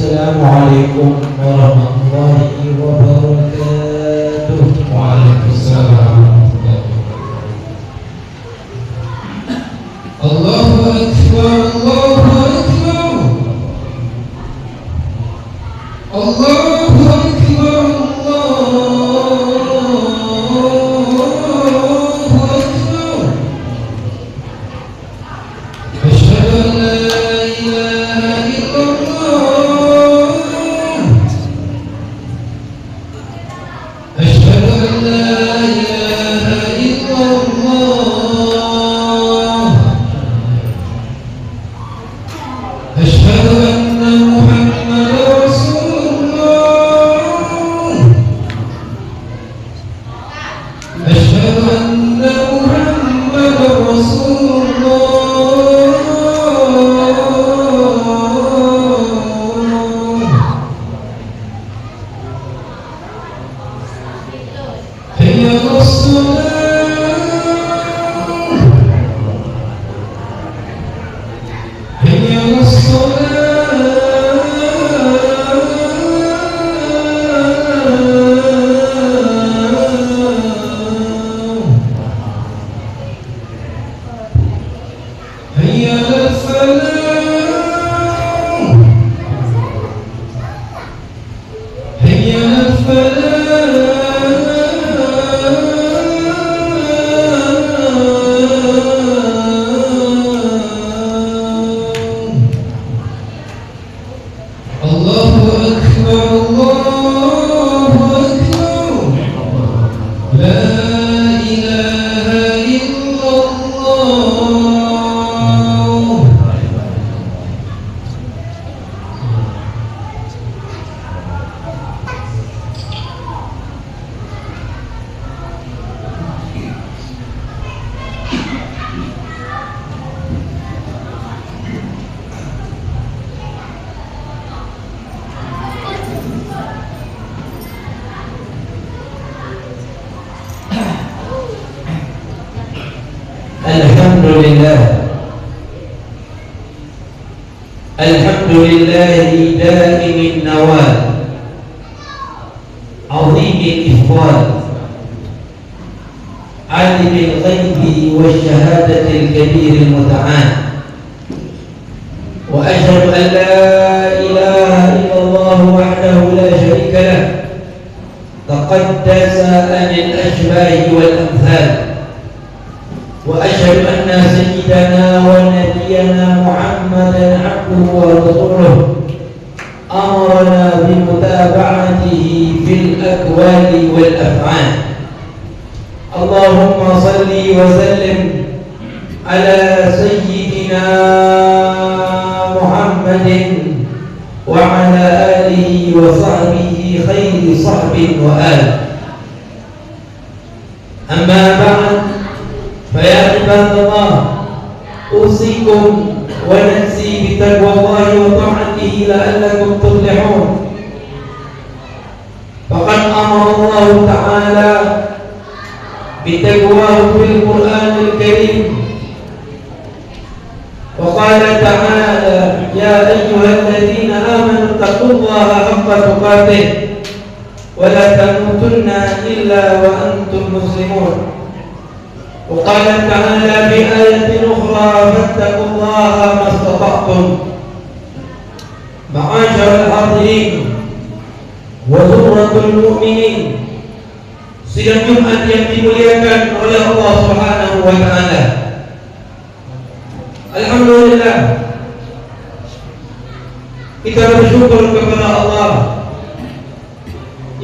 Assalamualaikum warahmatullahi wabarakatuh. Waalaikumsalam warahmatullahi wabarakatuh. Allahu Akbar, Allahu Akbar, Allahu Akbar, Allahu Akbar. Asyhadu an la ilaha illallah, asyhadu an la ilaha illallah, asyhadu anna Muhammadar Rasulullah, asyhadu anna Muhammadar Rasulullah. Hayya 'alas salat, hayya 'alas salat, hayya 'alal falah, hayya 'alal falah. Allahu Akbar, Allahu Akbar, la ilaha illallah. Alhamdulillah, alhamdulillahi daimin nawal, azimil ifdal, alimil ghaibi wasyahadatil kabiril muta'al. Wa ashhadu an la ilaha illallah wahdahu la syarika lah, taqaddasa anil ashbahi wal amthal. وأشهد أن سيدنا ونبينا محمدا عبده ورسوله أمرنا بمتابعته في الأقوال والأفعال. اللهم صل وسلم على سيدنا محمد وعلى آله وصحبه خير صحب وآل. أما بعد، فيا عباد الله، أوصيكم ونفسي بتقوى الله وطاعته لعلكم تفلحون. فقد أمر الله تعالى بتقواه في القرآن الكريم، وقال تعالى: يا أيها الذين آمنوا اتقوا الله حق تقاته ولا تموتن إلا وأنتم مسلمون. وقال تعالى في آية أخرى: فاتقوا الله ما استطعتم. معاشر الحاضرين وزمرة المؤمنين, sidang Jumat yang dimuliakan oleh Allah Subhanahu wa taala. Alhamdulillah, kita bersyukur kepada Allah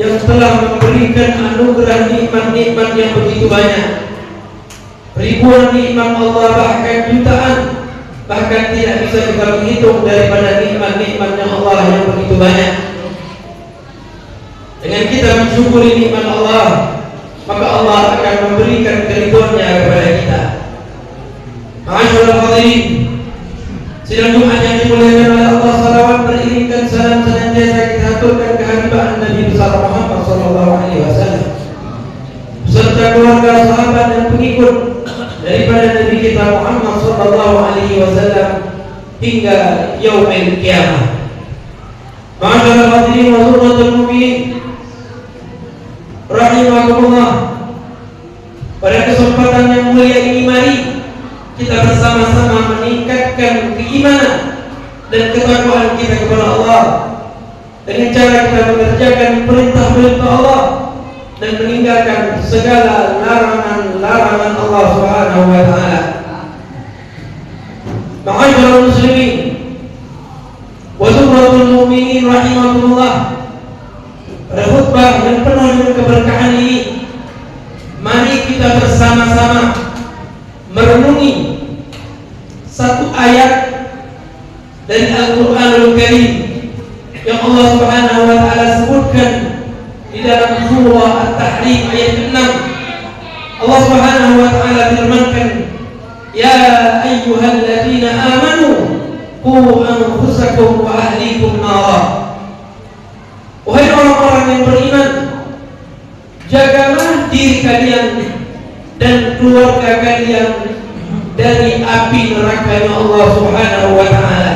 yang telah memberikan anugerah nikmat-nikmat yang begitu banyak. Ribuan nikmat Allah, bahkan jutaan, bahkan tidak bisa kita menghitung daripada nikmat-nikmatnya Allah yang begitu banyak. Dengan kita mensyukuri nikmat Allah, maka Allah akan memberikan keridhaan-Nya kepada kita. Ma'asyiral hadirin, sidang Jumat yang dimuliakan oleh Allah, salawat beriringkan salam senantiasa kita aturkan kehadiran Nabi besar Muhammad sallallahu alaihi wasallam beserta keluarga, sahabat dan pengikut daripada Nabi kita Muhammad sallallahu alaihi wasallam hingga yaumil kiamah. Ma'asyiral hadirin wa hurmatul mu'minin rahimakumullah. Pada kesempatan yang mulia ini mari kita bersama-sama meningkatkan keimanan dan ketakwaan kita kepada Allah dengan cara kita mengerjakan perintah-perintah Allah dan meninggalkan segala larangan-larangan Allah Subhanahu wa taala. Ma'asyiral muslimin wa hurmatul mu'minin rahimakumullah. Pada khutbah yang penuh dengan keberkahan ini, mari kita bersama-sama merenungi satu ayat dari Al-Qur'anul Karim yang Allah Subhanahu wa taala sebutkan di dalam surah At-Tahrim ayat 6. Allah Subhanahu wa taala firmankan, "Ya ayyuhalladzina amanu qu anfusakum wa ahlikum nara." Wahai orang-orang yang beriman, jagalah diri kalian dan keluarga kalian dari api neraka Allah Subhanahu wa taala.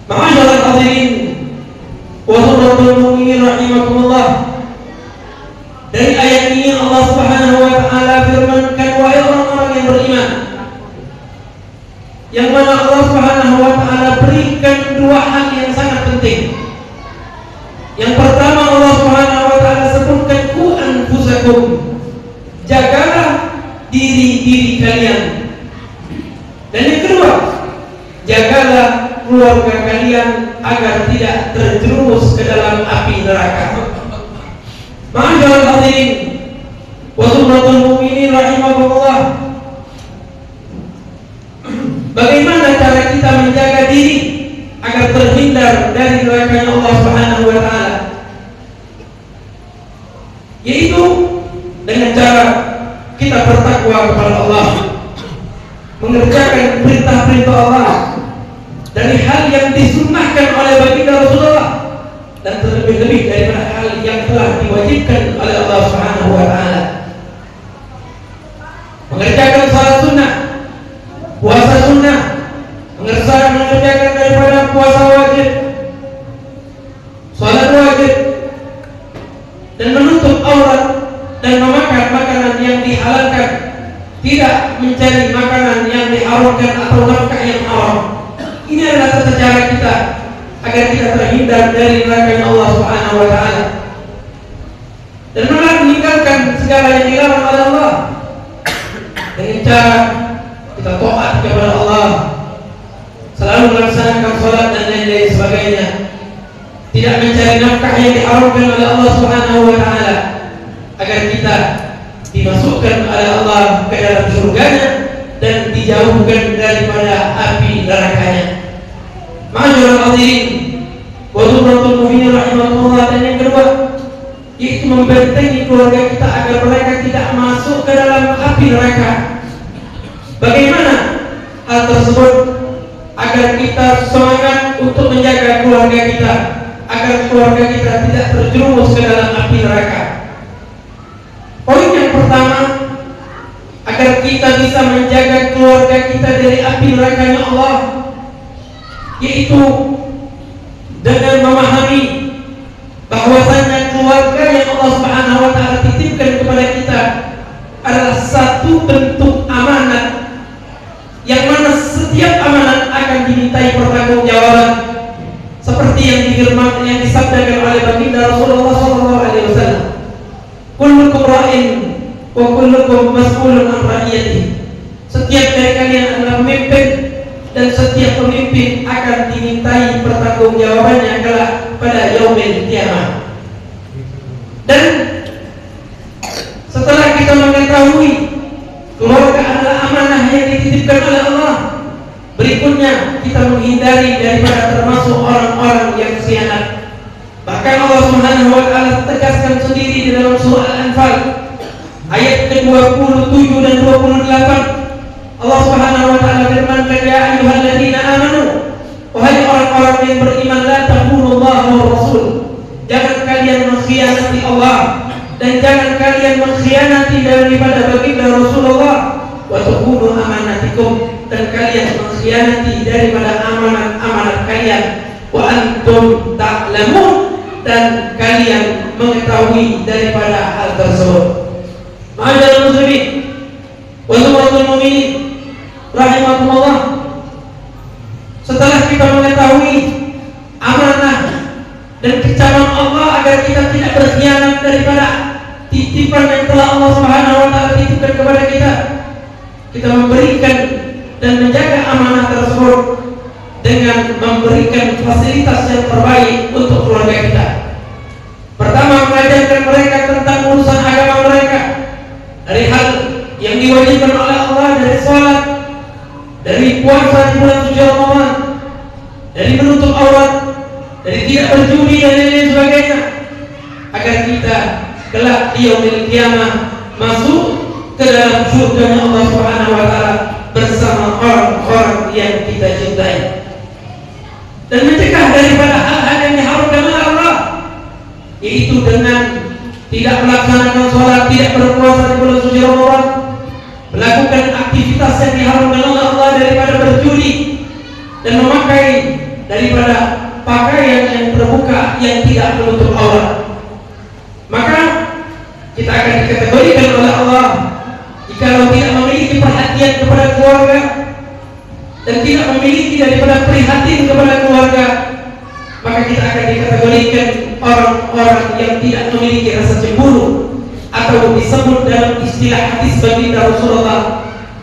Ma'asyiral hadirin wa hurmatul mu'minin rahimakumullah. Dari ayat ini Allah Subhanahu wa taala firmankan, wahai orang-orang yang beriman, yang mana Allah Subhanahu wa taala berikan dua hal yang sangat penting. Yang pertama, Allah Subhanahu wa taala sebutkan ku anfusakum, jagalah diri kalian. Dan yang kedua, jagalah keluarga kalian agar tidak terjerumus ke dalam api neraka. Ma'asyiral hadirin wa hurmatul mu'minin rahimakumullah. Bagaimana cara kita menjaga diri agar terhindar dari neraka Allah Subhanahu wa taala? Yaitu dengan cara kita bertakwa kepada Allah, mengerjakan perintah-perintah Allah dari hal yang disunnahkan oleh baginda Rasulullah, dan terlebih-lebih daripada hal yang telah diwajibkan oleh Allah Subhanahu wa taala. Mengerjakan salat sunnah, puasa sunnah, mengerjakan daripada puasa wajib, salat wajib, dan menutup aurat dan memakan makanan yang dihalalkan, tidak mencari makanan yang diharamkan atau nafkah yang haram. Ini adalah tata cara kita agar kita terhindar dari neraka Allah Subhanahu wa taala. Dan meninggalkan segala yang dilarang oleh Allah dengan cara kita taat kepada Allah, selalu melaksanakan salat dan lain-lain sebagainya, tidak mencari nafkah yang diharamkan oleh Allah Subhanahu wa taala, agar kita dimasukkan oleh Allah ke dalam surganya dan dijauhkan daripada api nerakanya. Ma'asyiral hadirin wa hurmatul mu'minin rahimakumullah. Dan yang kedua, yaitu membentengi keluarga kita agar mereka tidak masuk ke dalam api neraka. Bagaimana hal tersebut? Agar kita semangat untuk menjaga keluarga kita, agar keluarga kita tidak terjerumus ke dalam api neraka. Poin yang pertama, agar kita bisa menjaga keluarga kita dari api nerakanya Allah, yaitu dengan memahami bahwasanya keluarga yang Allah Subhanahu wa taala titipkan kepada kita adalah satu bentuk amanat, yang mana setiap amanat akan dimintai pertanggungjawaban, seperti yang disabdakan oleh baginda Rasulullah SAW. Kullukum ra'in wa kullukum mas'ulun an ra'iyatihi. Setiap dari kalian adalah pemimpin, dan setiap pemimpin akan dimintai pertanggungjawabannya kelak pada yaumil qiyamah. Dan setelah kita mengetahui keluarga adalah amanah yang dititipkan oleh Allah, berikutnya kita menghindari daripada termasuk orang-orang yang khianat. Bahkan Allah Subhanahu wa taala tegaskan sendiri di dalam surah Al-Anfal ayat ke-27 dan 28. Allah Subhanahu wa taala firmankan, ya ayyuhalladzina amanu, wahai orang-orang yang beriman, la takhunu-Allaha wa Rasul, jangan kalian mengkhianati Allah dan jangan kalian mengkhianati daripada baginda Rasulullah, wa tukhunu amanatikum, dan kalian mengkhianati daripada amanat-amanat kalian, wa antum ta'lamun, dan kalian mengetahui daripada hal tersebut. Ma'asyiral muslimin wa zumratul mu'minin rahimakumullah, setelah kita mengetahui amanah dan kecaman Allah agar kita tidak berkhianat daripada titipan yang telah Allah Subhanahu wa taala titipkan kepada kita, kita memberikan dan menjaga amanah tersebut dengan memberikan fasilitas yang terbaik untuk keluarga kita. Pertama, mengajarkan mereka tentang urusan agama mereka, dari hal yang diwajibkan oleh Allah, dari sholat, dari puasa di bulan suci Ramadan, dari menutup aurat, dari tidak berjudi dan lain sebagainya, agar kita kelak di yaumil qiyamah masuk ke dalam surga Allah Subhanahu wa taala bersama orang-orang yang kita cintai, dan mencegah daripada hal-hal yang diharamkan oleh Allah, yaitu dengan tidak melaksanakan sholat, tidak berpuasa di bulan suci Ramadan, melakukan aktivitas yang diharamkan oleh Allah daripada berjudi, dan memakai daripada pakaian yang terbuka yang tidak menutup aurat. Maka kita akan dikategorikan oleh Allah jikalau tidak memiliki perhatian kepada keluarga dan tidak memiliki daripada prihatin kepada keluarga, maka kita akan dikategorikan orang-orang yang tidak memiliki rasa cemburu, atau disebut dalam istilah hadis baginda Rasulullah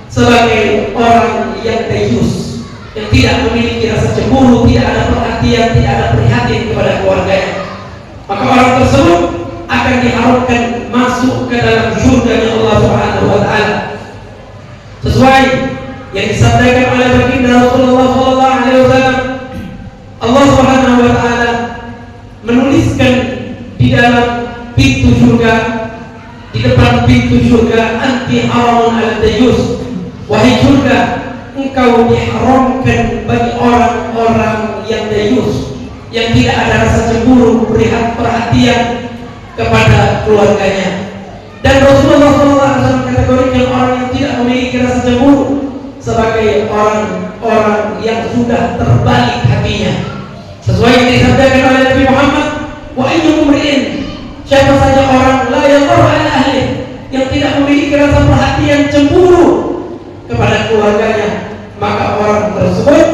sebagai orang yang dayus, yang tidak memiliki rasa cemburu, tidak ada perhatian, tidak ada prihatin kepada keluarganya. Maka orang tersebut akan diharapkan masuk ke dalam surga Allah Subhanahu wa taala, sesuai yang disampaikan oleh baginda Rasulullah sallallahu alaihi wasallam. Allah Subhanahu wa taala menuliskan di dalam pintu surga, di depan pintu surga, anti haramun ala dayus, wahai surga, engkau diharamkan bagi orang-orang yang dayus, yang tidak ada rasa cemburu, perhatian kepada keluarganya. Dan Rasulullah SAW mengkategorikan orang yang tidak memiliki rasa cemburu sebagai orang-orang yang sudah terbalik hatinya, sesuai yang disabdakan oleh Nabi Muhammad, wa ayyu mri'in, siapa saja orang la yaqra ala ahli, yang tidak memiliki rasa perhatian cemburu kepada keluarganya, maka orang tersebut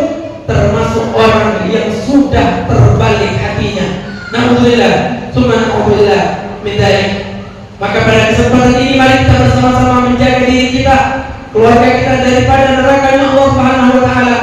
termasuk orang yang sudah terbalik hatinya. Na'udzubillah, tsumma na'udzubillah min dzalik. Maka pada kesempatan ini mari kita bersama-sama menjaga diri kita, keluarga kita daripada neraka Allah Subhanahu wa taala,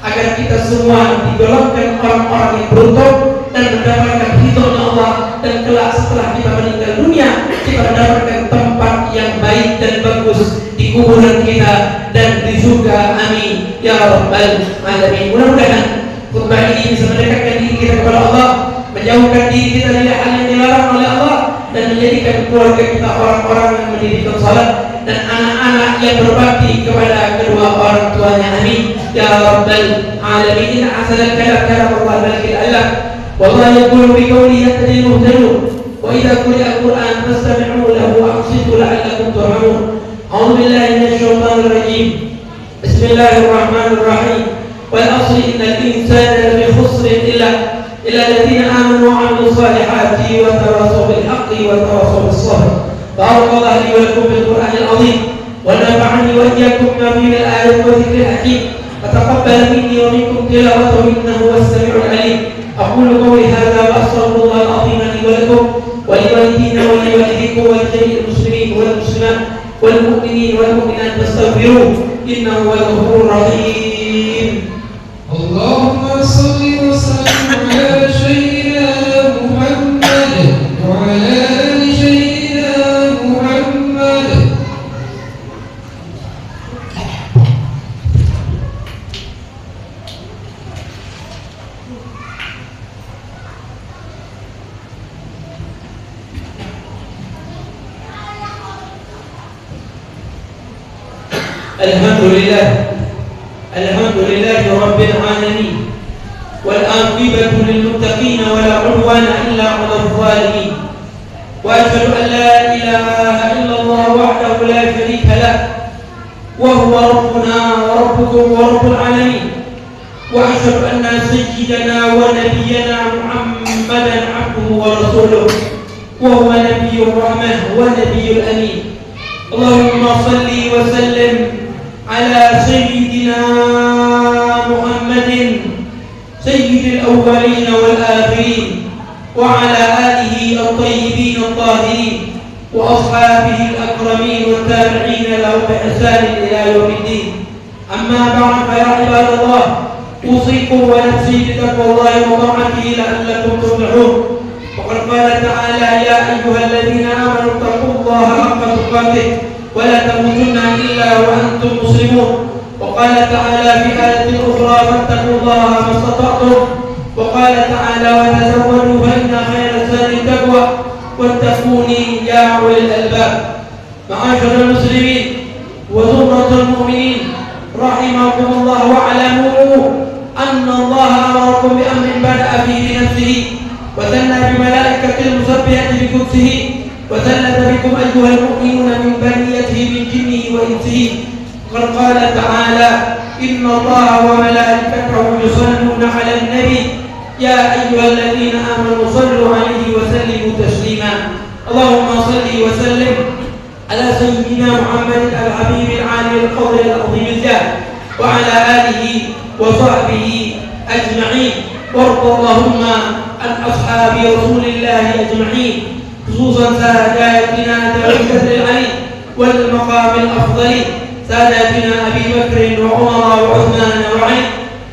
agar kita semua digolongkan orang-orang yang beruntung dan mendapatkan ridhonya Allah, dan kelak setelah kita meninggal dunia kita mendapatkan tempat yang baik dan bagus di kuburan kita dan di surga. Amin ya rabbal alamin. Mudah-mudahan khutbah ini bisa mendekatkan diri kita kepada Allah, menjauhkan diri kita dari hal yang dilarang oleh Allah, dan menjadikan keluarga kita orang-orang yang mendirikan salat dan anak-anak yang berbakti kepada kedua orang tuanya. Amin ya rabbal alamin. Inna ahsanal kalam kalam Allah balikil alam, wallahu yaqulu bi qawli yahtadil muhtadun, wa idza quri'a al-Qur'an fastami'u lahu wa ansitu la'allakum turhamun. A'udzu billahi minasy syaithanir rajim. Bismillahir rahmanir rahim. Wal 'asri innal insana lafi khusrin illa الذين آمنوا وعملوا الصالحات وتواصوا بالحق وتواصوا بالصبر. بارك الله لي ولكم بالقرآن العظيم، ونفعني وإياكم بما فيه من الآيات والذكر الحكيم، فتقبل مني ومنكم تلاوته إنه هو السميع العليم. أقول قولي هذا وأستغفر الله العظيم لي ولكم ولوالدينا ولوالديكم ولجميع المسلمين والمسلمات والمؤمنين والمؤمنات فاستغفروه إنه هو الغفور الرحيم. اللهم صل وسلم على سيدنا محمد وعلى آل سيدنا محمد. الحمد لله رب العالمين، والعاقبة للمتقين ولا عدوان إلا على الظالمين، وأشهد أن لا إله إلا الله وحده لا شريك له، وهو ربنا وربكم ورب العالمين، وأشهد أن سيدنا ونبينا محمدا عبده ورسوله وهو نبي الرحمة ونبي الأمين. اللهم صل وسلم على سيدنا محمد سيد الأولين والآخرين وعلى آله الطيبين الطاهرين وأصحابه الأكرمين والتابعين لهم بإحسان إلى يوم الدين. أما بعد فيا عباد الله، أوصيكم ونفسي بتقوى الله وطاعته لعلكم تفلحون. وقد قال تعالى: يا أيها الذين آمنوا اتقوا الله حق تقاته ولا تموتن إلا وأنتم مسلمون. وقال تعالى في آية أخرى: فاتقوا الله ما استطعتم. وقال تعالى: وتزودوا فإن خير الزاد التقوى واتقوني يا أولي الألباب. معاشر المسلمين وزمرة المؤمنين رحمكم الله، واعلموا أن الله أمركم بأمر بدأ فيه بنفسه وثنى بملائكة المسبحة بقدسه وثلث بكم أيها المؤمنون من بنيته من جنه وإنسه. وقد قال تعالى: إن الله وملائكته يصلون على النبي يا أيها الذين آمنوا صلوا عليه وسلموا تسليما. اللهم صل وسلم على سيدنا محمد الحبيب العالي القدر العظيم الجاه وعلى آله وصحبه أجمعين. وارض اللهم عن أصحاب رسول الله أجمعين، خصوصا ساداتنا ذوي القدر العلي والمقام الأفضل، ساداتنا أبي بكر وعمر وعثمان وعلي،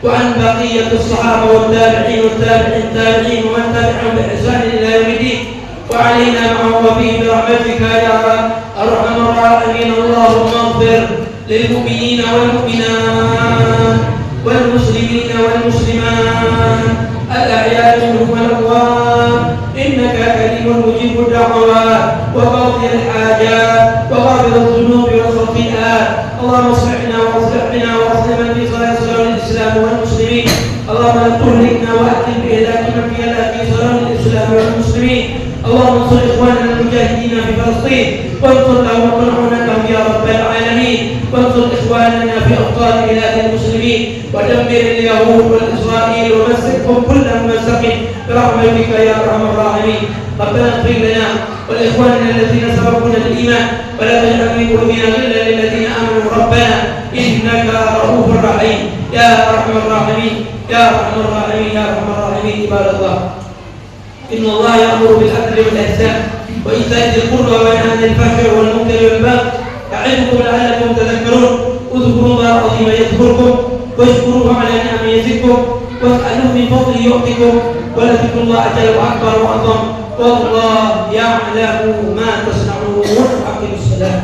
وعن بقية الصحابة والتابعين والتابعين التابعين ومن تبعهم بإحسان إلى يوم الدين، وعلينا معهم وفيه برحمتك يا أرحم الراحمين. اللهم اغفر للمؤمنين والمؤمنات والمسلمين والمسلمات الأحياء منهم والأموات، إنك كريم مجيب الدعوات وقاضي الحاجات وغافر الذنوب والخطيئات. اللهم اصلحنا واصلح بنا واصلح من في صلاة الإسلام والمسلمين. اللهم لا تهلكنا وأهلك بإهلاك من في هلاك صلاة الإسلام والمسلمين. اللهم انصر إخواننا المجاهدين في فلسطين وانصر لهم وانصرهم يا رب العالمين، وانصر إخواننا في أوطان بلاد المسلمين ودمر اليهود والإسرائيل ومسكهم كل ممسك برحمتك يا أرحم الراحمين. ربنا اغفر لنا ولإخواننا الذين سبقونا بالإيمان ولا تجعل في قلوبنا غلا للذين آمنوا ربنا إنك رؤوف رحيم يا أرحم الراحمين يا أرحم الراحمين يا أرحم الراحمين. عباد الله، إن الله يأمر بالعدل والإحسان وإيتاء ذي القربى وينهى عن الفحشاء والمنكر والبغي يعظكم لعلكم تذكرون. اذكروا الله العظيم يذكركم واشكروه على نعمه يزدكم واسألوه من فضله يؤتكم ولذكر الله أجل وأكبر وأعظم والله يعلم ما تصنعون. أقيموا الصلاة.